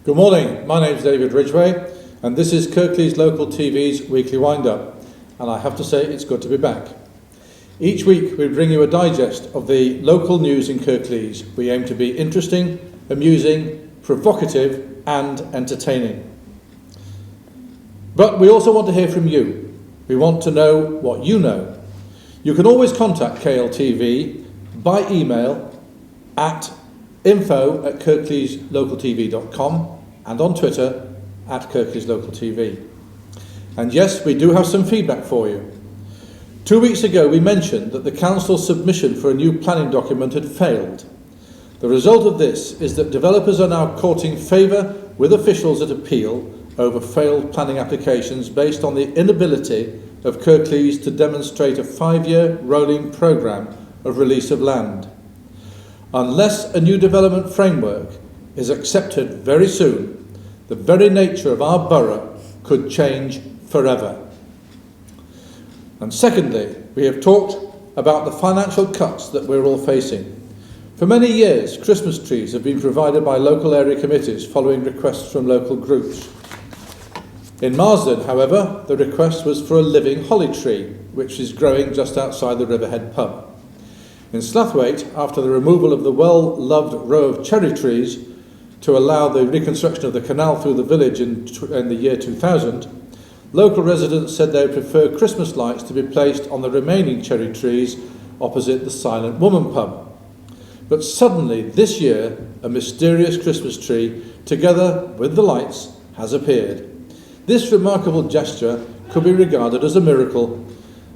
Good morning, my name's David Ridgway and this is Kirklees Local TV's Weekly Wind-Up, and I have to say it's good to be back. Each week we bring you a digest of the local news in Kirklees. We aim to be interesting, amusing, provocative and entertaining. But we also want to hear from you. We want to know what you know. You can always contact KLTV by email at info@kirkleeslocaltv.com and on Twitter at KirkleesLocalTV. And yes, we do have some feedback for you. 2 weeks ago we mentioned that the council's submission for a new planning document had failed. The result of this is that developers are now courting favour with officials at appeal over failed planning applications based on the inability of Kirklees to demonstrate a 5-year rolling programme of release of land. Unless a new development framework is accepted very soon, the very nature of our borough could change forever. And secondly, we have talked about the financial cuts that we're all facing. For many years, Christmas trees have been provided by local area committees following requests from local groups. In Marsden, however, the request was for a living holly tree, which is growing just outside the Riverhead pub. In Slathwaite, after the removal of the well-loved row of cherry trees to allow the reconstruction of the canal through the village in the year 2000, local residents said they would prefer Christmas lights to be placed on the remaining cherry trees opposite the Silent Woman pub. But suddenly, this year, a mysterious Christmas tree, together with the lights, has appeared. This remarkable gesture could be regarded as a miracle,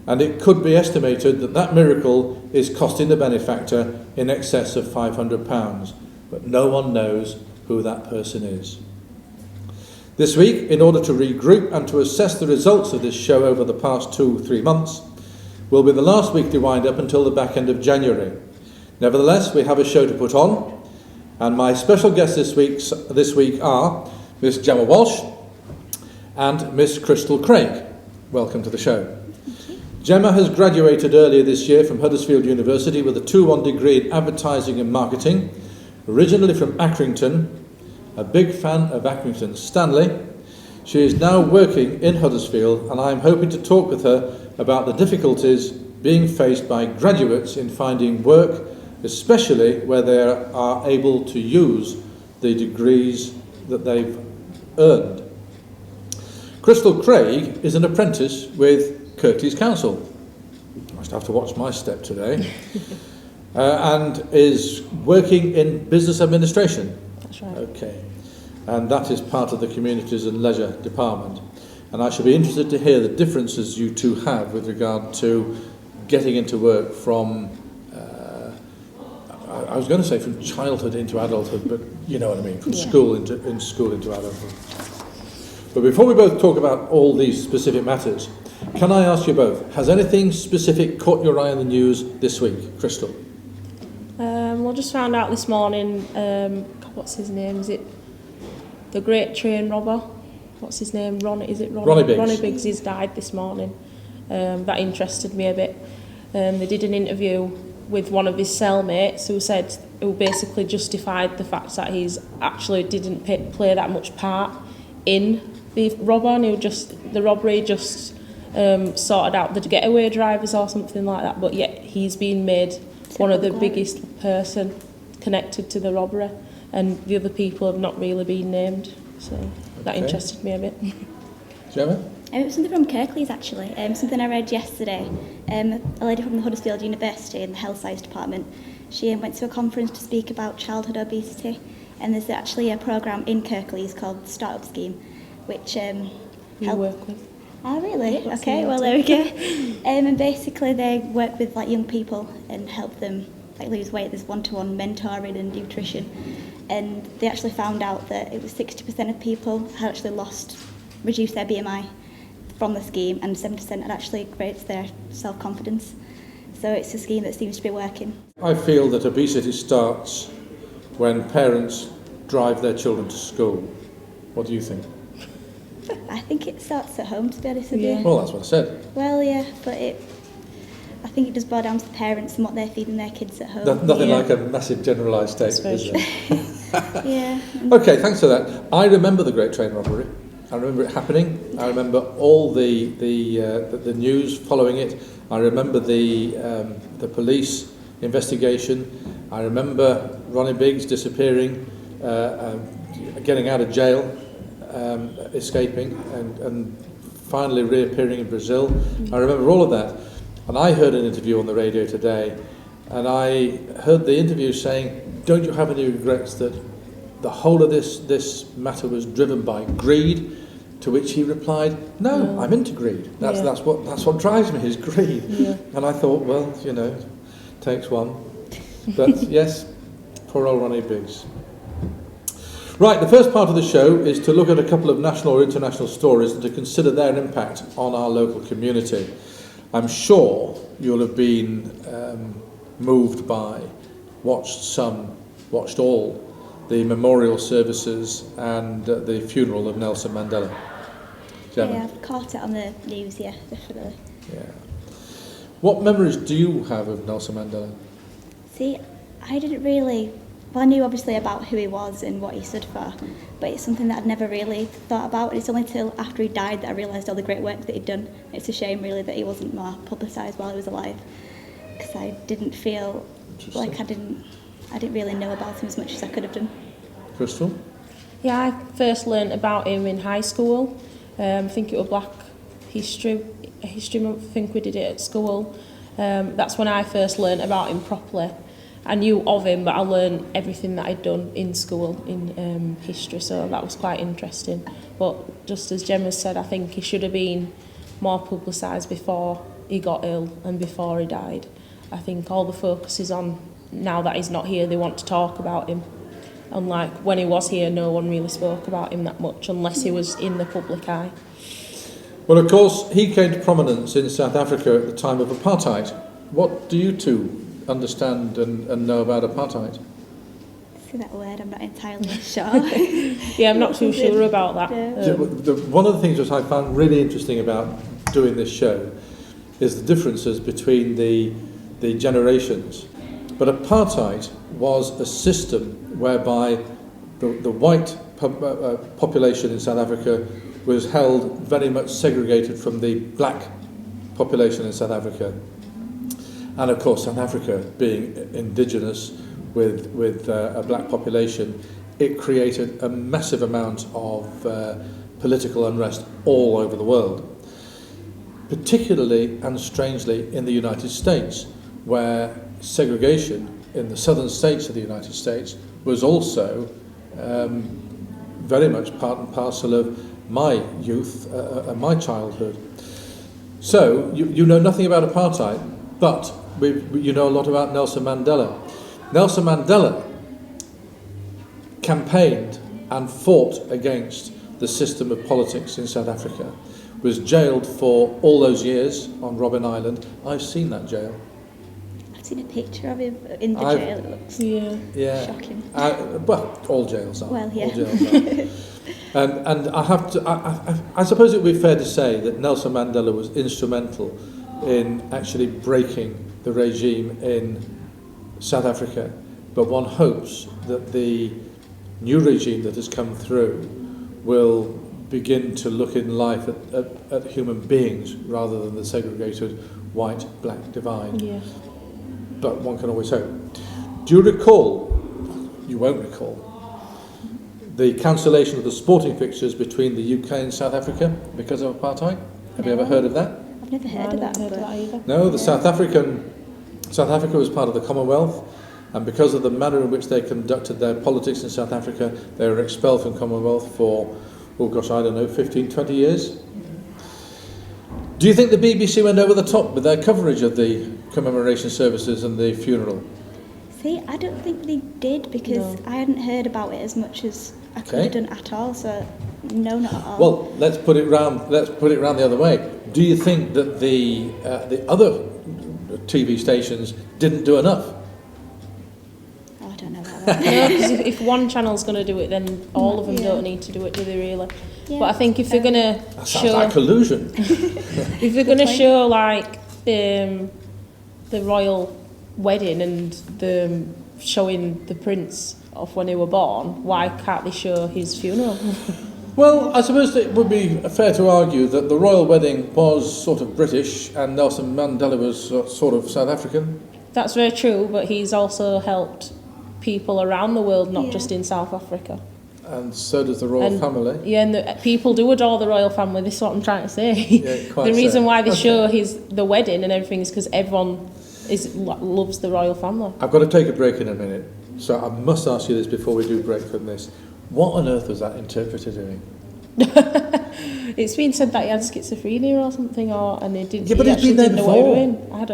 and it could be estimated that that miracle is costing the benefactor in excess of £500, but no one knows who that person is. This week, in order to regroup and to assess the results of this show over the past 2-3 months, will be the last weekly wind-up until the back end of January. Nevertheless, we have a show to put on, and my special guests this week are Miss Gemma Walsh and Miss Crystal Craig. Welcome to the show. Gemma has graduated earlier this year from Huddersfield University with a 2-1 degree in advertising and marketing, originally from Accrington, a big fan of Accrington Stanley. She is now working in Huddersfield, and I am hoping to talk with her about the difficulties being faced by graduates in finding work, especially where they are able to use the degrees that they've earned. Crystal Craig is an apprentice with Kirklees Council. I must have to watch my step today. And is working in business administration. That's right. Okay. And that is part of the Communities and Leisure Department. And I should be interested to hear the differences you two have with regard to getting into work from, I was going to say from childhood into adulthood, but you know what I mean, from school into adulthood. But before we both talk about all these specific matters, can I ask you both, has anything specific caught your eye in the news this week? Crystal? Well, just found out this morning, what's his name? Is it the great train robber? What's his name? Ronnie Biggs. Ronnie Biggs has died this morning. That interested me a bit. They did an interview with one of his cellmates who basically justified the fact that he's actually didn't play that much part in the robber, and the robbery just sorted out the getaway drivers or something like that, but yet he's been made one of the biggest person connected to the robbery, and the other people have not really been named, so that interested me a bit. Gemma? It was something from Kirklees actually, something I read yesterday. A lady from the Huddersfield University in the Health Science Department, she went to a conference to speak about childhood obesity, and there's actually a programme in Kirklees called the Startup Scheme, which work with. Oh really? Okay, well there we go. And basically they work with young people and help them lose weight. There's one-to-one mentoring and nutrition, and they actually found out that it was 60% of people had actually reduced their BMI from the scheme, and 7% had actually raised their self-confidence. So it's a scheme that seems to be working. I feel that obesity starts when parents drive their children to school. What do you think? I think it starts at home, to be honest with you. Well, that's what I said. Well, yeah, but I think it does boil down to the parents and what they're feeding their kids at home. Nothing like a massive generalised statement, is there? Yeah. Okay, thanks for that. I remember the Great Train Robbery. I remember it happening. I remember all the news following it. I remember the police investigation. I remember Ronnie Biggs disappearing, getting out of jail, escaping, and finally reappearing in Brazil. I remember all of that. And I heard an interview on the radio today, and I heard the interview saying, don't you have any regrets that the whole of this matter was driven by greed? To which he replied, no, I'm into greed. That's what drives me, is greed. Yeah. And I thought, well, takes one. But yes, poor old Ronnie Biggs. Right, the first part of the show is to look at a couple of national or international stories and to consider their impact on our local community. I'm sure you'll have been moved by, watched all, the memorial services and the funeral of Nelson Mandela. Gemma? Yeah, I've caught it on the news, yeah, definitely. Yeah. What memories do you have of Nelson Mandela? See, I didn't really... Well, I knew obviously about who he was and what he stood for, but it's something that I'd never really thought about. And it's only till after he died that I realised all the great work that he'd done. It's a shame, really, that he wasn't more publicised while he was alive, because I didn't feel like I didn't really know about him as much as I could have done. Crystal? Yeah, I first learnt about him in high school. I think it was Black History Month. I think we did it at school. That's when I first learnt about him properly. I knew of him, but I learned everything that I'd done in school in history, so that was quite interesting. But just as Gemma said, I think he should have been more publicised before he got ill and before he died. I think all the focus is on, now that he's not here, they want to talk about him. Unlike when he was here, no one really spoke about him that much, unless he was in the public eye. Well, of course, he came to prominence in South Africa at the time of apartheid. What do you two understand and know about apartheid? See that word, I'm not entirely sure. Yeah, I'm not too sure about that. One of the things that I found really interesting about doing this show is the differences between the generations. But apartheid was a system whereby the white population in South Africa was held very much segregated from the black population in South Africa. And of course, South Africa being indigenous with a black population, it created a massive amount of political unrest all over the world, particularly and strangely in the United States, where segregation in the southern states of the United States was also very much part and parcel of my youth and my childhood. So you know nothing about apartheid, but you know a lot about Nelson Mandela. Nelson Mandela campaigned and fought against the system of politics in South Africa, was jailed for all those years on Robben Island. I've seen that jail. I've seen a picture of him in the jail. It looks shocking. Well, all jails are. Well, yeah. All jails are. And I have to. I suppose it would be fair to say that Nelson Mandela was instrumental in actually breaking the regime in South Africa. But one hopes that the new regime that has come through will begin to look in life at human beings rather than the segregated white-black divide. Yeah. But one can always hope. Do you recall, you won't recall, the cancellation of the sporting fixtures between the UK and South Africa because of apartheid? Have you ever heard of that? I've never heard of that. Either. No, South Africa was part of the Commonwealth, and because of the manner in which they conducted their politics in South Africa, they were expelled from Commonwealth for, 15, 20 years. Do you think the BBC went over the top with their coverage of the commemoration services and the funeral? See, I don't think they did, because I hadn't heard about it as much as I could have done at all, so no, not at all. Well, let's put it round the other way. Do you think that the other TV stations didn't do enough? Oh, I don't know about that. No, because if one channel's going to do it, then all of them don't need to do it, do they really? Yeah, but I think if they're going to show... Sounds like collusion. If they're going to show, like, the royal wedding and showing the prince of when he were born, why can't they show his funeral? Well, I suppose it would be fair to argue that the royal wedding was sort of British and Nelson Mandela was sort of South African. That's very true, but he's also helped people around the world, not just in South Africa. And so does the royal family. Yeah, and people do adore the royal family. This is what I'm trying to say. Yeah, quite the reason why they show okay. the wedding and everything is because everyone loves the royal family. I've got to take a break in a minute, so I must ask you this before we do break from this. What on earth was that interpreter doing? It's been said that he had schizophrenia or something, and he didn't. Yeah, but he's been there before.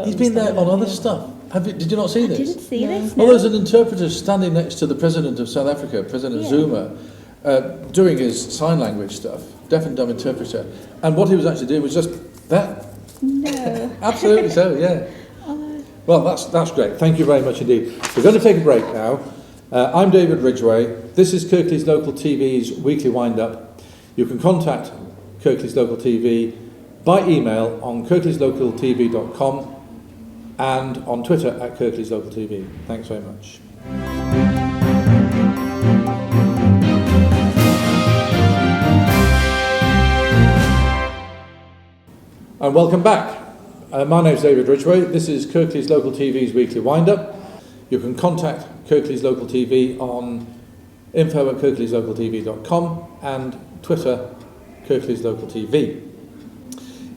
He's been there on other stuff. Did you not see this? I didn't see this. Well, there's an interpreter standing next to the president of South Africa, President Zuma, doing his sign language stuff, deaf and dumb interpreter. And what he was actually doing was just that. No. Absolutely so, yeah. Well, that's great. Thank you very much indeed. We're going to take a break now. I'm David Ridgway. This is Kirklees Local TV's Weekly Wind-Up. You can contact Kirklees Local TV by email on kirkleeslocaltv.com and on Twitter at Kirklees Local TV. Thanks very much. And welcome back. My name's David Ridgway. This is Kirklees Local TV's Weekly Wind-Up. You can contact Kirklees Local TV on info@kirkleeslocaltv.com and Twitter, Kirklees Local TV.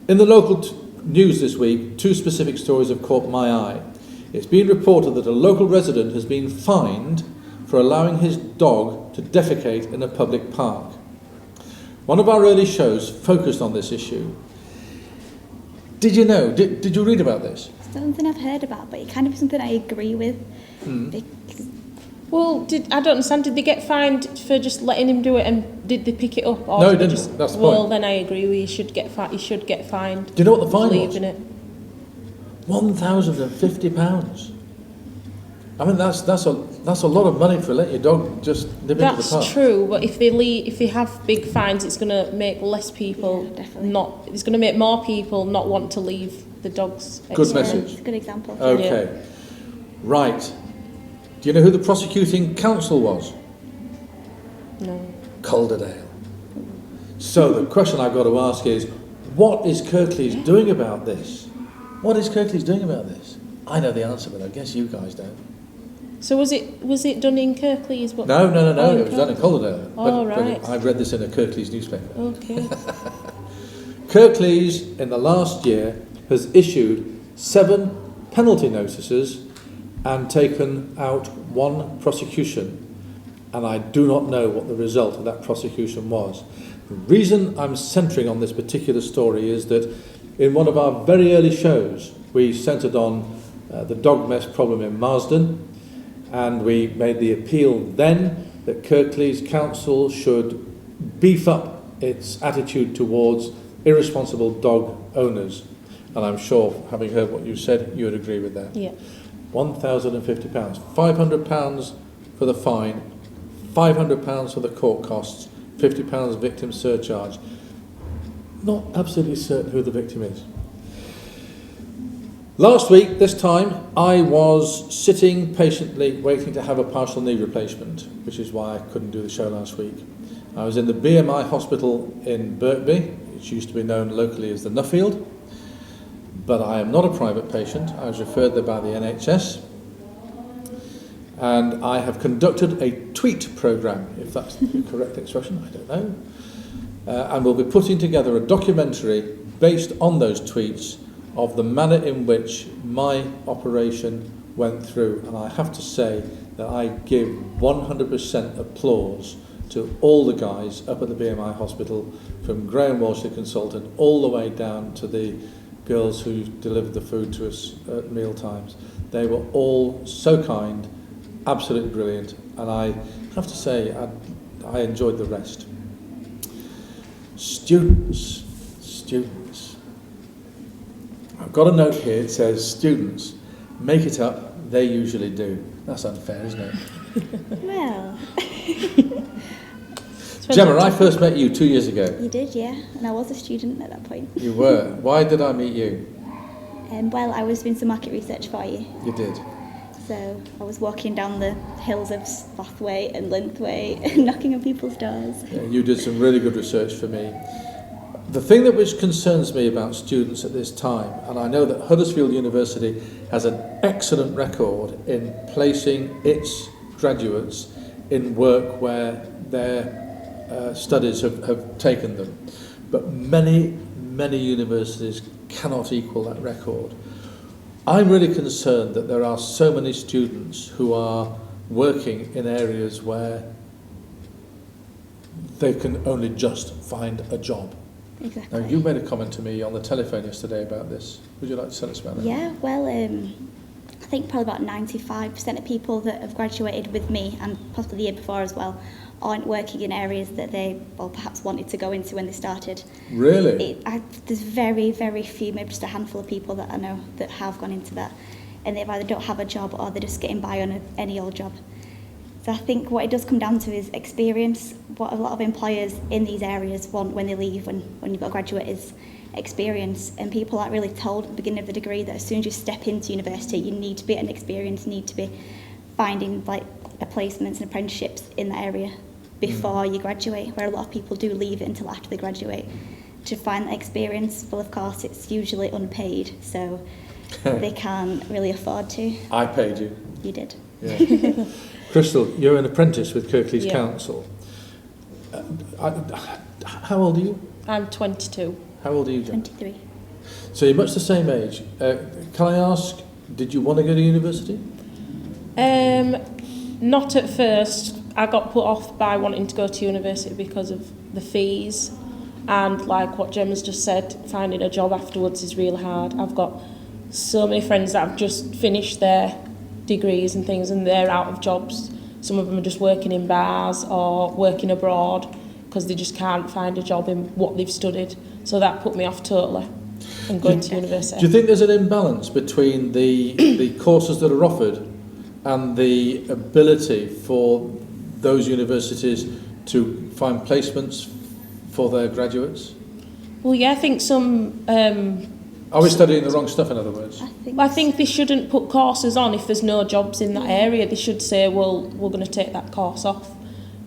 In the local news this week, two specific stories have caught my eye. It's been reported that a local resident has been fined for allowing his dog to defecate in a public park. One of our early shows focused on this issue. Did you know? Did you read about this? It's something I've heard about, but it kind of is something I agree with. Well, I don't understand. Did they get fined for just letting him do it, and did they pick it up? Or No, he didn't. That's the point. Well, then I agree with you. He should get fined. Do you know what the fine was? Leaving it. £1,050. I mean, that's a lot of money for letting your dog just nip into the park. That's true, but if they have big fines, it's going to make less people it's going to make more people not want to leave the dogs. Good message. It's a good example. Okay. Yeah. Right. Do you know who the prosecuting counsel was? No. Calderdale. So the question I've got to ask is, what is Kirklees doing about this? What is Kirklees doing about this? I know the answer, but I guess you guys don't. So was it done in Kirklees? No. It was done in Calderdale. Right. But I've read this in a Kirklees newspaper. Okay. Kirklees, in the last year, has issued 7 penalty notices and taken out 1 prosecution. And I do not know what the result of that prosecution was. The reason I'm centering on this particular story is that in one of our very early shows, we centred on the dog mess problem in Marsden, and we made the appeal then that Kirklees Council should beef up its attitude towards irresponsible dog owners. And I'm sure, having heard what you said, you would agree with that. Yeah. £1,050. £500 for the fine, £500 for the court costs, £50 victim surcharge. Not absolutely certain who the victim is. Last week, this time, I was sitting patiently waiting to have a partial knee replacement, which is why I couldn't do the show last week. I was in the BMI hospital in Birkby, which used to be known locally as the Nuffield, but I am not a private patient. I was referred there by the NHS, and I have conducted a tweet programme, if that's the correct expression, I don't know, and we'll be putting together a documentary based on those tweets of the manner in which my operation went through. And I have to say that I give 100% applause to all the guys up at the BMI hospital, from Graham Walsh, the consultant, all the way down to the girls who delivered the food to us at meal times. They were all so kind, absolutely brilliant, and I have to say I enjoyed the rest. Students. I've got a note here, it says, students, make it up, they usually do. That's unfair, isn't it? Well. Gemma, I first met you 2 years ago. You did, yeah, and I was a student at that point. You were. Why did I meet you? Well, I was doing some market research for you. You did. So I was walking down the hills of Spathway and Linthway and knocking on people's doors. Yeah, you did some really good research for me. The thing that which concerns me about students at this time, and I know that Huddersfield University has an excellent record in placing its graduates in work where their studies have taken them, but many universities cannot equal that record. I'm really concerned that there are so many students who are working in areas where they can only just find a job. Exactly. Now, you made a comment to me on the telephone yesterday about this. Would you like to tell us about that? Yeah, well, I think probably about 95% of people that have graduated with me, and possibly the year before as well, aren't working in areas that they, well, perhaps wanted to go into when they started. Really? There's very, very few, maybe just a handful of people that I know that have gone into that, and they either don't have a job or they're just getting by on any old job. So I think what it does come down to is experience. What a lot of employers in these areas want when they leave, when you've got a graduate, is experience. And people aren't really told at the beginning of the degree that as soon as you step into university, you need to be an experience, need to be finding like placements and apprenticeships in that area before you graduate, where a lot of people do leave it until after they graduate to find that experience. Well, of course, it's usually unpaid, so they can't really afford to. I paid you. You did. Yeah. Crystal, you're an apprentice with Kirklees Council. How old are you? I'm 22. How old are you, Jen? 23. So you're much the same age. Can I ask, did you want to go to university? Not at first. I got put off by wanting to go to university because of the fees, and like what Gemma's just said, finding a job afterwards is really hard. I've got so many friends that have just finished their degrees and things and they're out of jobs. Some of them are just working in bars or working abroad because they just can't find a job in what they've studied. So that put me off totally and going to university. Do you think there's an imbalance between the courses that are offered and the ability for those universities to find placements for their graduates? Well, yeah, I think some... Are we studying the wrong stuff, in other words? I think they shouldn't put courses on if there's no jobs in that area. They should say, well, we're going to take that course off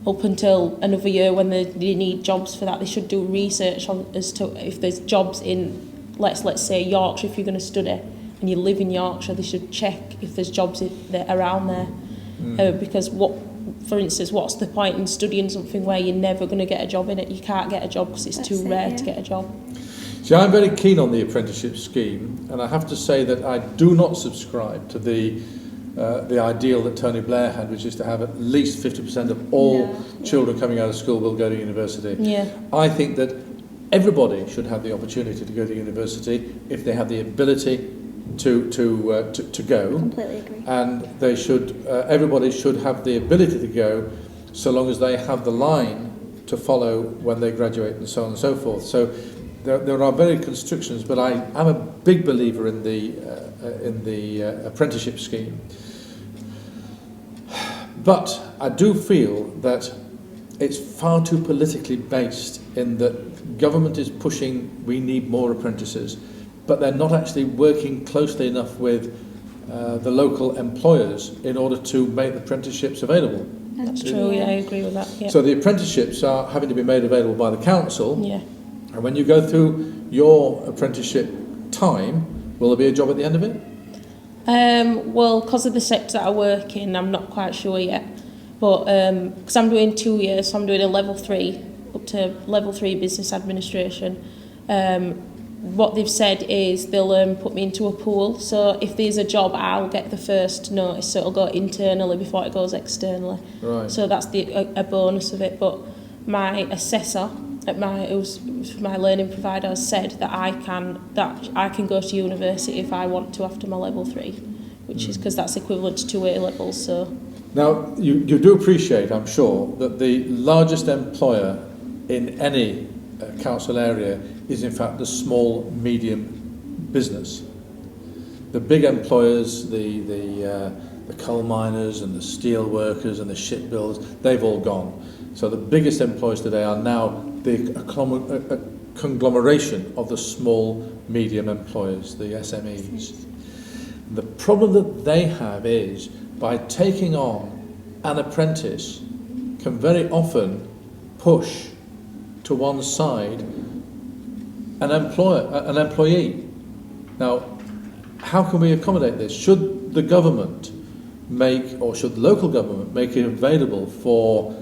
up until another year when they need jobs for that. They should do research on as to if there's jobs in, let's say, Yorkshire. If you're going to study and you live in Yorkshire, they should check if there's jobs around there. Because for instance, what's the point in studying something where you're never going to get a job in it? You can't get a job because it's too rare to get a job. See, I'm very keen on the apprenticeship scheme, and I have to say that I do not subscribe to the ideal that Tony Blair had, which is to have at least 50% of all children coming out of school will go to university. Yeah. I think that everybody should have the opportunity to go to university if they have the ability to go. Completely agree. And they should. Everybody should have the ability to go, so long as they have the line to follow when they graduate, and so on and so forth. So. There are very constrictions, but I am a big believer in the apprenticeship scheme. But I do feel that it's far too politically based in that government is pushing we need more apprentices, but they're not actually working closely enough with the local employers in order to make the apprenticeships available. That's true, yeah, I agree with that. Yeah. So the apprenticeships are having to be made available by the council. Yeah. And when you go through your apprenticeship time, will there be a job at the end of it? Well, because of the sector that I work in, I'm not quite sure yet. But because I'm doing 2 years, so I'm doing a level 3, up to level 3 business administration. What they've said is they'll put me into a pool. So if there's a job, I'll get the first notice. So it'll go internally before it goes externally. Right. So that's a bonus of it. But my assessor at my learning provider said that I can go to university if I want to after my level 3, which is because that's equivalent to 2 A levels. So now you do appreciate, I'm sure, that the largest employer in any council area is in fact the small medium business. The big employers, the coal miners and the steel workers and the shipbuilders, they've all gone. So the biggest employers today are now the conglomeration of the small, medium employers, the SMEs. The problem that they have is by taking on an apprentice can very often push to one side an employee. Now, how can we accommodate this? Should the government should the local government make it available for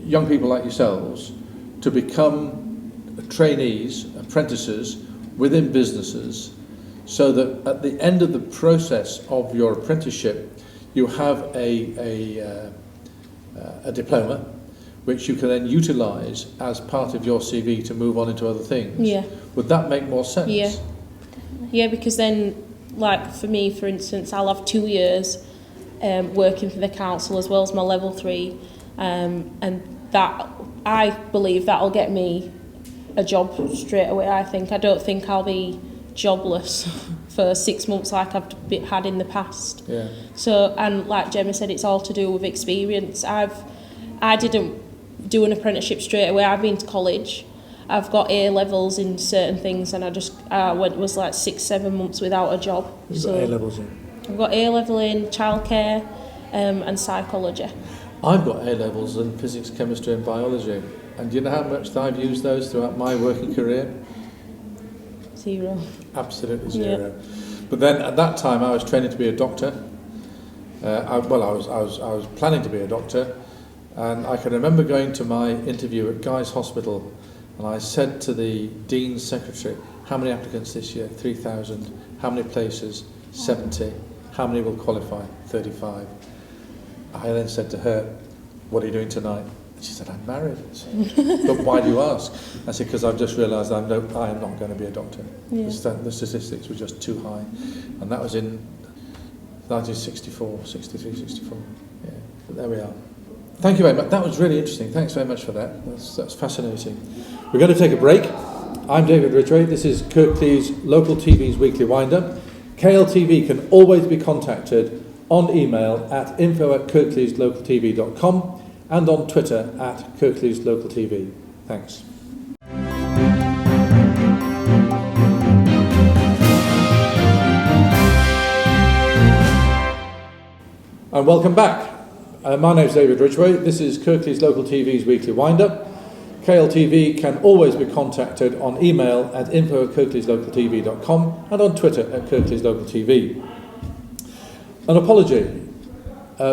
young people like yourselves to become trainees, apprentices within businesses, so that at the end of the process of your apprenticeship you have a diploma which you can then utilise as part of your CV to move on into other things? Yeah. Would that make more sense? Yeah. Yeah, because then, like for me, for instance, I'll have 2 years working for the council as well as my level 3, and that, I believe that'll get me a job straight away. I don't think I'll be jobless for 6 months like I've had in the past. Yeah. So, and like Gemma said, it's all to do with experience. I didn't do an apprenticeship straight away. I've been to college. I've got A levels in certain things, and I was like 6-7 months without a job. You've got A levels in? I've got A level in childcare and psychology. I've got A levels in physics, chemistry and biology. And do you know how much I've used those throughout my working career? 0. Absolutely 0. Yeah. But then at that time I was training to be a doctor. I was planning to be a doctor, and I can remember going to my interview at Guy's Hospital, and I said to the Dean's Secretary, how many applicants this year? 3,000. How many places? 70. How many will qualify? 35. I then said to her, what are you doing tonight? She said, I'm married. I said, but why do you ask? I said, because I've just realised I am not going to be a doctor. Yeah. The statistics were just too high. And that was in 1964, 63, 64. Yeah, but there we are. Thank you very much. That was really interesting. Thanks very much for that. That's fascinating. We're going to take a break. I'm David Ridgway. This is Kirklees Local TV's Weekly Wind-Up. KLTV can always be contacted on email at info@kirkleeslocaltv.com and on Twitter at KirkleesLocalTV. Thanks. And welcome back. My name's David Ridgway. This is Kirklees Local TV's Weekly Wind-Up. KLTV can always be contacted on email at info@kirkleeslocaltv.com and on Twitter at KirkleesLocalTV. An apology.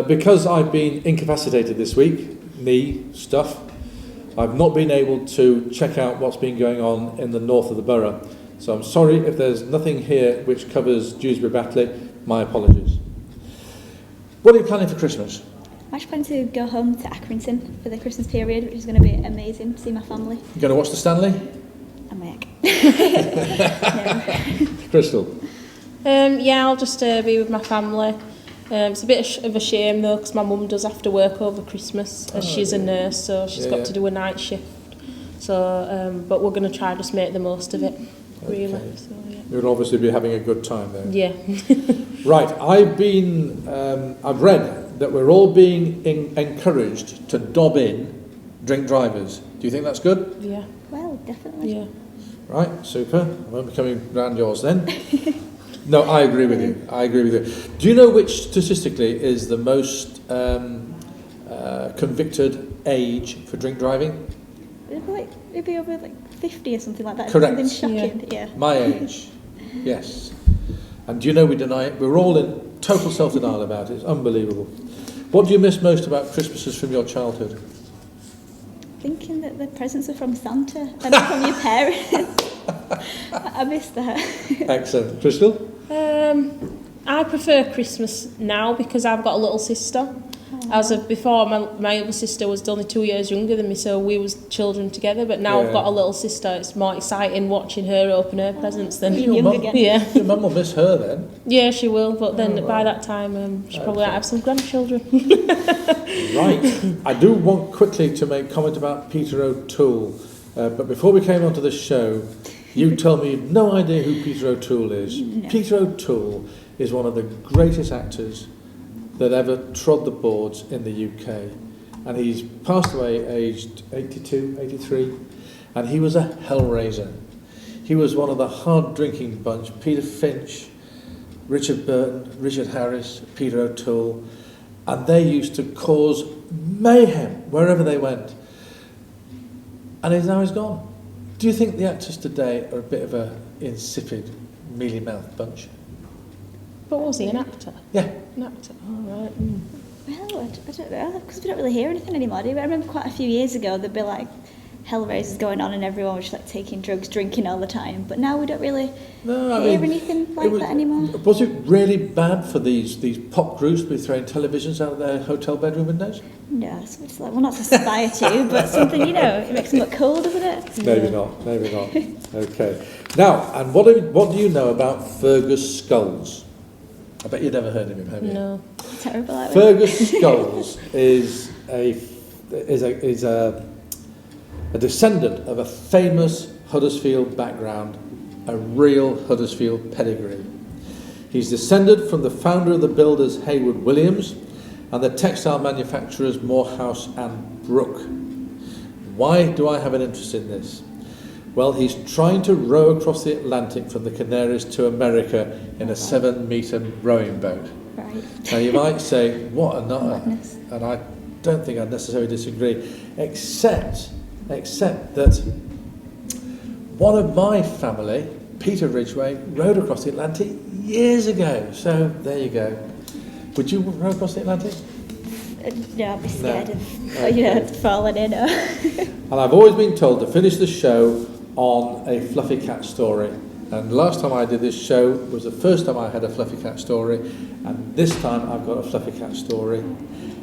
Because I've been incapacitated this week, knee stuff, I've not been able to check out what's been going on in the north of the borough. So I'm sorry if there's nothing here which covers Dewsbury Batley. My apologies. What are you planning for Christmas? I'm actually planning to go home to Accrington for the Christmas period, which is going to be amazing to see my family. You going to watch the Stanley? I'm back. No. Crystal? Yeah, I'll just be with my family. It's a bit of a shame though, because my mum does have to work over Christmas as she's a nurse, so she's got to do a night shift. So, but we're going to try just make the most of it, really. Okay. So, yeah. You'll obviously be having a good time there. Yeah. Right, I've read that we're all being encouraged to dob in drink drivers. Do you think that's good? Yeah. Well, definitely. Yeah. Right, super. I won't be coming round yours then. No, I agree with you. Do you know which statistically is the most convicted age for drink driving? It'd be over 50 or something like that. Correct. Something shocking. Yeah. My age. Yes. And do you know we deny it? We're all in total self-denial about it. It's unbelievable. What do you miss most about Christmases from your childhood? Thinking that the presents are from Santa and not from your parents. I miss that. Excellent. Crystal? I prefer Christmas now because I've got a little sister. As of before, my other sister was only 2 years younger than me, so we was children together. But now I've got a little sister. It's more exciting watching her open her presents than young again. Yeah. Your mum will miss her then. Yeah, she will. But then by that time, she'll probably have some grandchildren. Right. I do want quickly to make comment about Peter O'Toole. But before we came onto this show, you told me you've no idea who Peter O'Toole is. No. Peter O'Toole is one of the greatest actors that ever trod the boards in the UK. And he's passed away aged 82, 83, and he was a hellraiser. He was one of the hard-drinking bunch. Peter Finch, Richard Burton, Richard Harris, Peter O'Toole, and they used to cause mayhem wherever they went. And now he's gone. Do you think the actors today are a bit of a insipid, mealy-mouthed bunch? But was he an actor? Yeah. An actor, all right. Well, I don't know, because we don't really hear anything anymore, do we? I remember quite a few years ago there'd be like Hellraisers going on and everyone was just like taking drugs, drinking all the time. But now we don't really hear anything like that anymore. Was it really bad for these pop groups to be throwing televisions out of their hotel bedroom windows? No, it's just like, well, not to aspire to, but something, it makes them look cool, doesn't it? Maybe not. Okay. Now, and what do you know about Fergus Skulls? I bet you've never heard of him, have you? No. Terrible, aren't we? Fergus Skulls is a descendant of a famous Huddersfield background, a real Huddersfield pedigree. He's descended from the founder of the builders Haywood Williams and the textile manufacturers Morehouse and Brooke. Why do I have an interest in this? Well, he's trying to row across the Atlantic from the Canaries to America in a 7-metre rowing boat. Right. Now you might say, what a nutter, Madness. and I don't think I'd necessarily disagree, except that one of my family, Peter Ridgway, rowed across the Atlantic years ago. So there you go. Would you row across the Atlantic? No, I'd be scared of falling in. And I've always been told to finish the show on a fluffy cat story. And last time I did this show was the first time I had a fluffy cat story, and this time I've got a fluffy cat story.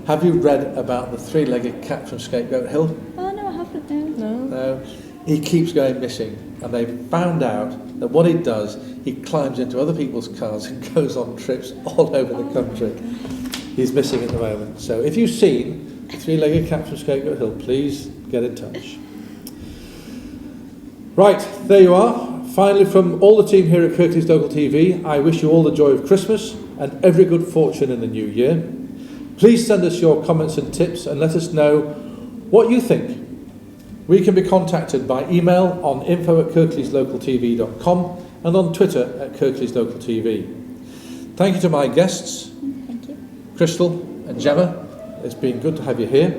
Have you read about the 3-legged cat from Scapegoat Hill? Oh, no, I haven't, no. No. He keeps going missing, and they found out that what he does, he climbs into other people's cars and goes on trips all over the country. He's missing at the moment. So if you've seen the 3-legged cat from Scapegoat Hill, please get in touch. Right, there you are. Finally, from all the team here at Kirklees Local TV, I wish you all the joy of Christmas and every good fortune in the new year. Please send us your comments and tips and let us know what you think. We can be contacted by email on info@kirkleeslocaltv.com and on Twitter at Kirklees Local TV. Thank you to my guests, Thank you. Crystal and Gemma. It's been good to have you here.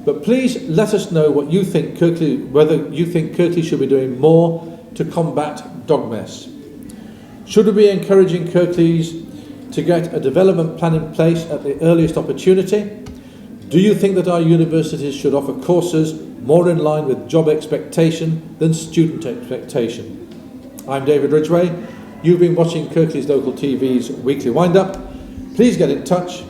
But please let us know what you think whether you think Kirklees should be doing more to combat dog mess. Should we be encouraging Kirklees to get a development plan in place at the earliest opportunity? Do you think that our universities should offer courses more in line with job expectation than student expectation? I'm David Ridgway. You've been watching Kirklees Local TV's Weekly Wind-Up. Please get in touch.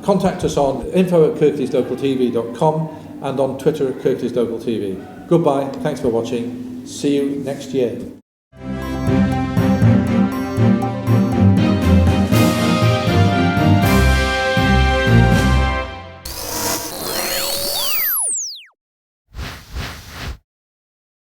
Contact us on info@kirkleeslocaltv.com and on Twitter at Kirklees Local TV. Goodbye. Thanks for watching. See you next year.